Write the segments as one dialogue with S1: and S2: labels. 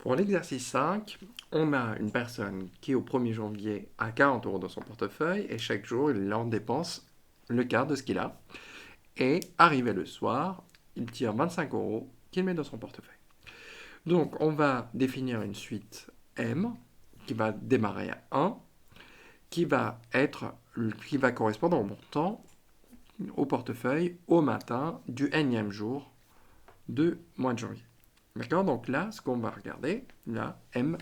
S1: Pour l'exercice 5, on a une personne qui au 1er janvier a 40 euros dans son portefeuille et chaque jour il en dépense le quart de ce qu'il a. Et arrivé le soir, il tire 25 euros qu'il met dans son portefeuille. Donc on va définir une suite M qui va démarrer à 1, qui va correspondre au montant au portefeuille au matin du nème jour de mois de janvier. D'accord? Donc là, ce qu'on va regarder, là, M,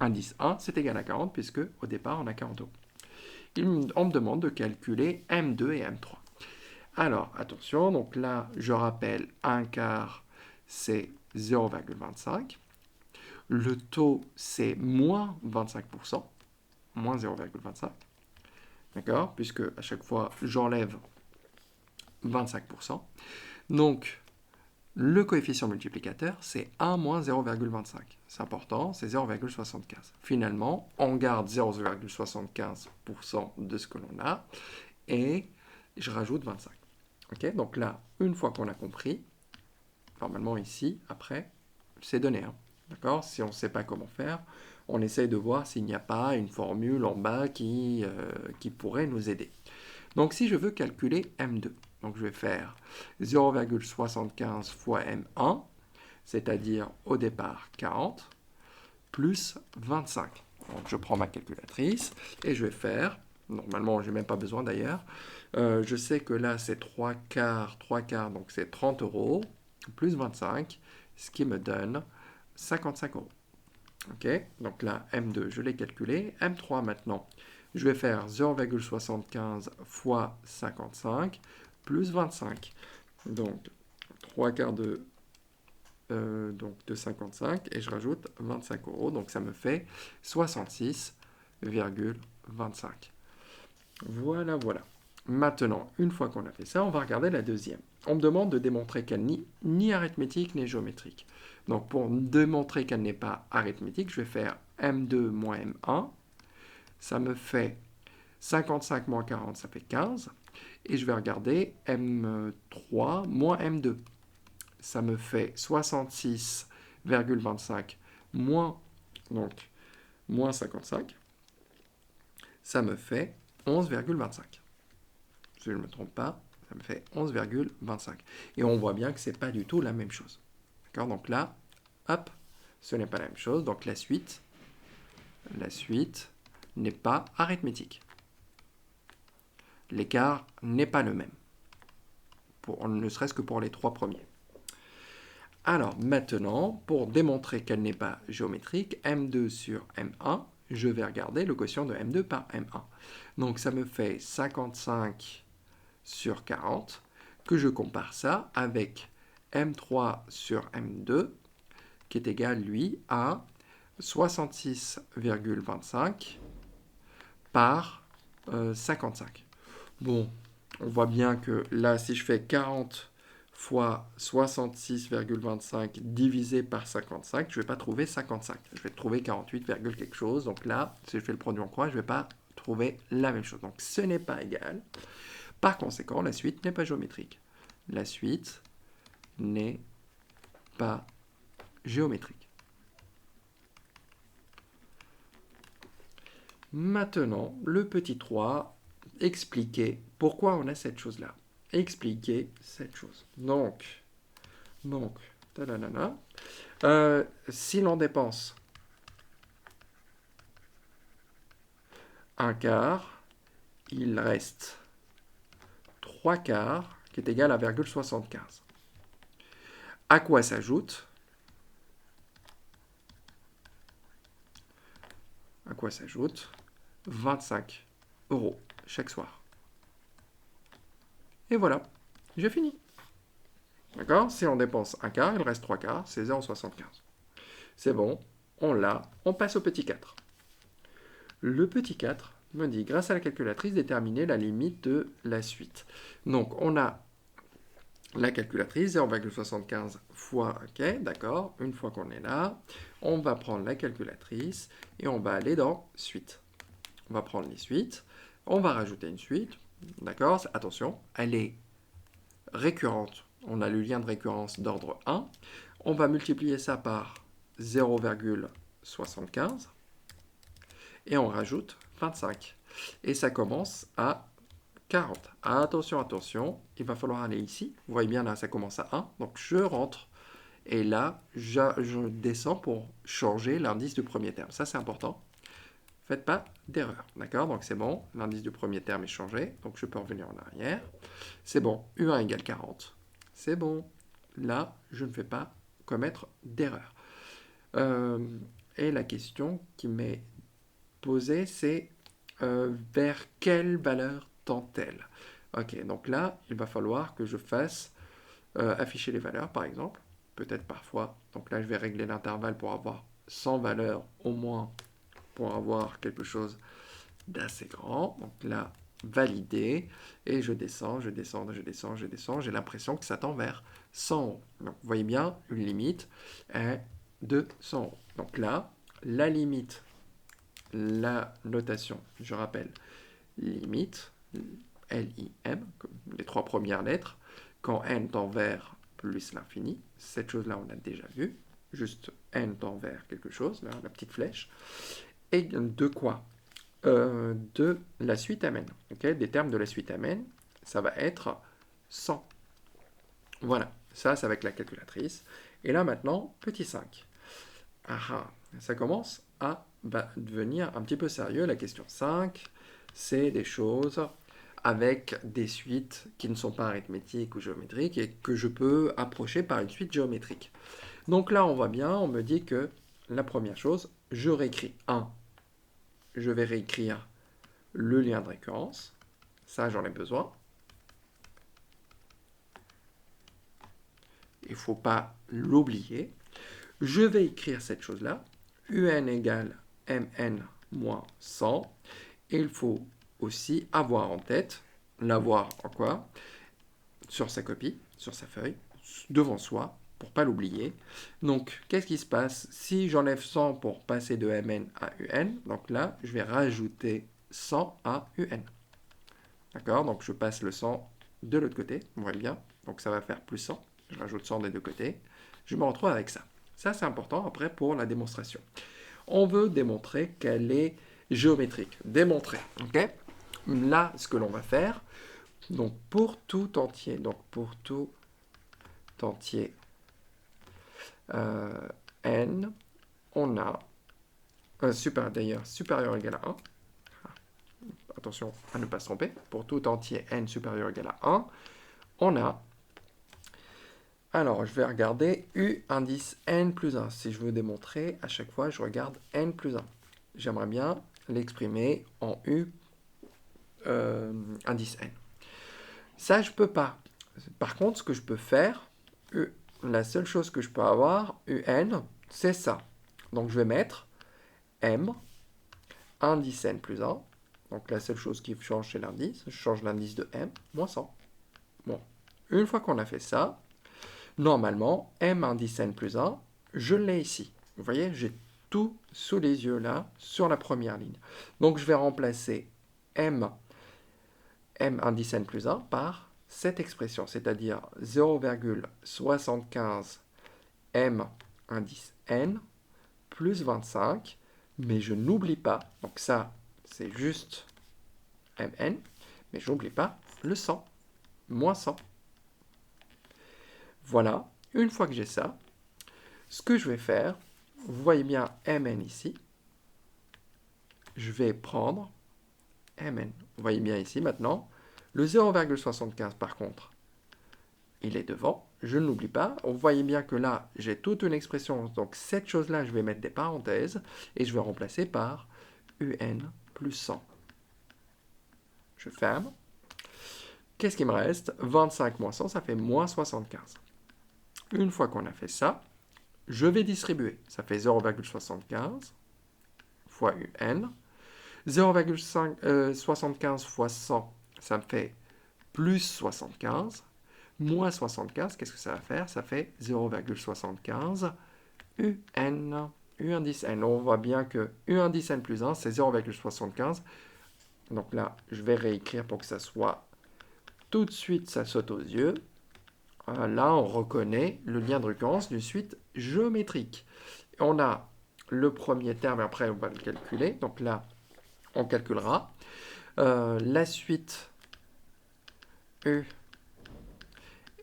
S1: indice 1, c'est égal à 40, puisque au départ, on a 40 euros. On me demande de calculer M2 et M3. Alors, attention, donc là, je rappelle, un quart, c'est 0,25. Le taux, c'est moins 25%, moins 0,25. D'accord? Puisque à chaque fois, j'enlève 25%. Donc, le coefficient multiplicateur, c'est 1 moins 0,25. C'est important, c'est 0,75. Finalement, on garde 0,75% de ce que l'on a et je rajoute 25. Ok, donc là, une fois qu'on a compris, normalement ici, après, c'est donné. Hein. D'accord? Si on ne sait pas comment faire, on essaye de voir s'il n'y a pas une formule en bas qui pourrait nous aider. Donc si je veux calculer M2, donc je vais faire 0,75 fois M1, c'est-à-dire au départ 40, plus 25. Donc je prends ma calculatrice et je vais faire, normalement je n'ai même pas besoin d'ailleurs, je sais que là c'est 3 quarts, donc c'est 30 euros, plus 25, ce qui me donne 55 euros. Ok, donc là M2 je l'ai calculé, M3 maintenant, je vais faire 0,75 fois 55 plus 25. Donc 3 quarts de 55 et je rajoute 25 euros. Donc ça me fait 66,25. Voilà, voilà. Maintenant, une fois qu'on a fait ça, on va regarder la deuxième. On me demande de démontrer qu'elle n'est ni arithmétique ni géométrique. Donc pour démontrer qu'elle n'est pas arithmétique, je vais faire M2 moins M1. Ça me fait 55 moins 40, ça fait 15. Et je vais regarder M3 moins M2. Ça me fait 66,25 moins, donc, moins 55. Ça me fait 11,25. Si je ne me trompe pas, ça me fait 11,25. Et on voit bien que ce n'est pas du tout la même chose. D'accord? Donc là, hop, ce n'est pas la même chose. Donc la suite n'est pas arithmétique. L'écart n'est pas le même, ne serait-ce que pour les trois premiers. Alors maintenant, pour démontrer qu'elle n'est pas géométrique, M2 sur M1, je vais regarder le quotient de M2 par M1. Donc ça me fait 55 sur 40, que je compare ça avec M3 sur M2, qui est égal, lui, à 66,25 par 55. Bon, on voit bien que là, si je fais 40 fois 66,25 divisé par 55, je ne vais pas trouver 55. Je vais trouver 48, quelque chose. Donc là, si je fais le produit en croix, je ne vais pas trouver la même chose. Donc ce n'est pas égal. Par conséquent, la suite n'est pas géométrique. La suite n'est pas géométrique. Maintenant, le petit 3, expliquer pourquoi on a cette chose-là. Expliquer cette chose. Donc, si l'on dépense un quart, il reste 3 quarts, qui est égal à 0,75. À quoi s'ajoute 25 euros chaque soir. Et voilà, j'ai fini. D'accord? Si on dépense un quart, il reste 3 quarts, c'est 0,75. C'est bon, on l'a, on passe au petit 4. Le petit 4 me dit, grâce à la calculatrice, déterminer la limite de la suite. Donc, on a la calculatrice, 0,75 fois, ok, d'accord, une fois qu'on est là, on va prendre la calculatrice et on va aller dans suite. On va prendre les suites, on va rajouter une suite, d'accord, attention, elle est récurrente, on a le lien de récurrence d'ordre 1, on va multiplier ça par 0,75 et on rajoute 25. Et ça commence à 40. Attention, attention, il va falloir aller ici. Vous voyez bien là, ça commence à 1. Donc je rentre et là, je descends pour changer l'indice du premier terme. Ça, c'est important. Faites pas d'erreur. D'accord? Donc c'est bon, l'indice du premier terme est changé. Donc je peux revenir en arrière. C'est bon, U1 égale 40. C'est bon. Là, je ne fais pas commettre d'erreur. Et la question qui m'est posée, c'est vers quelle valeur tend-elle? Ok, donc là, il va falloir que je fasse afficher les valeurs, par exemple. Peut-être parfois. Donc là, je vais régler l'intervalle pour avoir 100 valeurs au moins, pour avoir quelque chose d'assez grand. Donc là, valider. Et je descends, je descends, je descends, je descends. J'ai l'impression que ça tend vers 100 euros. Donc vous voyez bien, une limite est de 100 euros. Donc là, la limite, la notation, je rappelle, limite, L-I-M, les trois premières lettres, quand n tend vers plus l'infini, cette chose-là on l'a déjà vu, juste n tend vers quelque chose, là, la petite flèche, et de quoi de la suite mn, okay? Des termes de la suite mn, ça va être 100. Voilà, ça c'est avec la calculatrice. Et là maintenant, petit 5. Ah, ça commence à devenir un petit peu sérieux. La question 5, c'est des choses avec des suites qui ne sont pas arithmétiques ou géométriques et que je peux approcher par une suite géométrique. Donc là, on voit bien, on me dit que la première chose, je réécris 1. Je vais réécrire le lien de récurrence. Ça, j'en ai besoin. Il ne faut pas l'oublier. Je vais écrire cette chose-là. UN égale MN moins 100. Et il faut aussi avoir en tête, l'avoir en quoi? Sur sa copie, sur sa feuille, devant soi, pour ne pas l'oublier. Donc, qu'est-ce qui se passe si j'enlève 100 pour passer de MN à UN? Donc là, je vais rajouter 100 à UN. D'accord? Donc, je passe le 100 de l'autre côté, vous voyez bien. Donc, ça va faire plus 100. Je rajoute 100 des deux côtés. Je me retrouve avec ça. Ça, c'est important après pour la démonstration. On veut démontrer qu'elle est géométrique. Démontrer. Ok? Là, ce que l'on va faire, donc pour tout entier, n, on a supérieur ou égal à 1. Attention à ne pas se tromper. Pour tout entier n supérieur ou égal à 1, on a... Alors, je vais regarder U indice n plus 1. Si je veux démontrer, à chaque fois, je regarde n plus 1. J'aimerais bien l'exprimer en U indice n. Ça, je peux pas. Par contre, ce que je peux faire, la seule chose que je peux avoir, UN, c'est ça. Donc, je vais mettre M, indice n plus 1. Donc, la seule chose qui change, c'est l'indice. Je change l'indice de M, moins 100. Bon. Une fois qu'on a fait ça, normalement, M indice n plus 1, je l'ai ici. Vous voyez, j'ai tout sous les yeux là, sur la première ligne. Donc, je vais remplacer M indice n plus 1 par cette expression, c'est-à-dire 0,75 m indice n plus 25, mais je n'oublie pas, donc ça c'est juste mn, mais je n'oublie pas le 100, moins 100. Voilà, une fois que j'ai ça, ce que je vais faire, vous voyez bien mn ici, je vais prendre mn. Vous voyez bien ici maintenant, le 0,75 par contre, il est devant, je ne l'oublie pas. Vous voyez bien que là, j'ai toute une expression, donc cette chose-là, je vais mettre des parenthèses, et je vais remplacer par UN plus 100. Je ferme. Qu'est-ce qui me reste? 25 moins 100, ça fait moins 75. Une fois qu'on a fait ça, je vais distribuer. Ça fait 0,75 fois UN. 0,75 fois 100, ça me fait plus 75. Moins 75, qu'est-ce que ça va faire? Ça fait 0,75 UN. U indice n. On voit bien que U indice n plus 1, c'est 0,75. Donc là, je vais réécrire pour que ça soit tout de suite, ça saute aux yeux. Là, on reconnaît le lien de récurrence d'une suite géométrique. on a le premier terme, et après on va le calculer. Donc là, on calculera. La suite U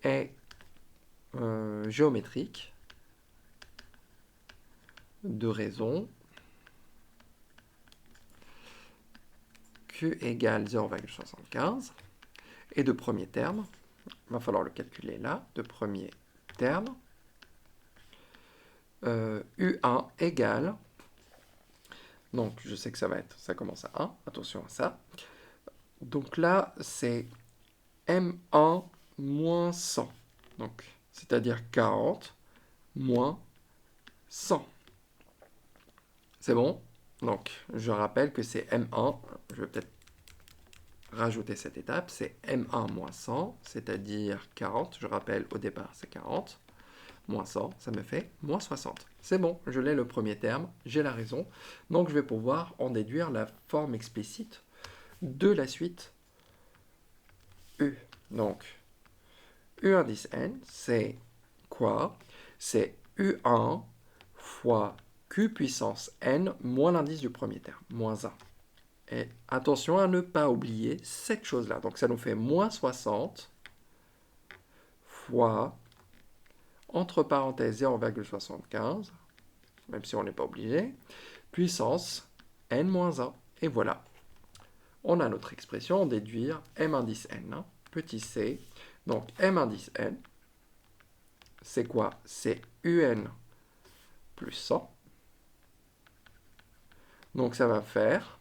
S1: est géométrique de raison Q égale 0,75 et de premier terme, il va falloir le calculer là, de premier terme, U1 égale, donc je sais que ça commence à 1, attention à ça, donc là c'est M1 moins 100, donc c'est-à-dire 40 moins 100. C'est bon? Donc je rappelle que c'est M1, je vais peut-être rajouter cette étape, c'est M1 moins 100, c'est-à-dire 40, je rappelle au départ c'est 40, moins 100, ça me fait moins 60. C'est bon, je l'ai le premier terme, j'ai la raison, donc je vais pouvoir en déduire la forme explicite de la suite U. Donc, U indice N, c'est quoi? C'est U1 fois Q puissance N moins l'indice du premier terme, moins 1. Et attention à ne pas oublier cette chose-là. Donc ça nous fait moins 60 fois, entre parenthèses 0,75, même si on n'est pas obligé, puissance n-1. Et voilà, on a notre expression, déduire m indice n, hein, petit c. Donc m indice n, c'est quoi? C'est un plus 100. Donc ça va faire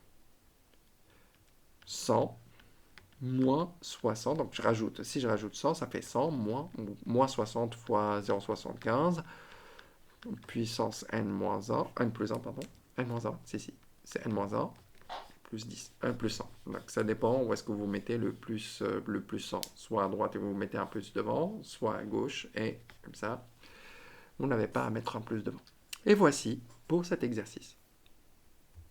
S1: 100 moins 60. Donc si je rajoute 100, ça fait 100 moins 60 fois 0,75. Puissance n-1, n plus 1, pardon. n-1, c'est n-1 plus 10, 1 plus 100. Donc ça dépend où est-ce que vous mettez le plus 100. Soit à droite et vous mettez un plus devant, soit à gauche et comme ça, vous n'avez pas à mettre un plus devant. Et voici pour cet exercice.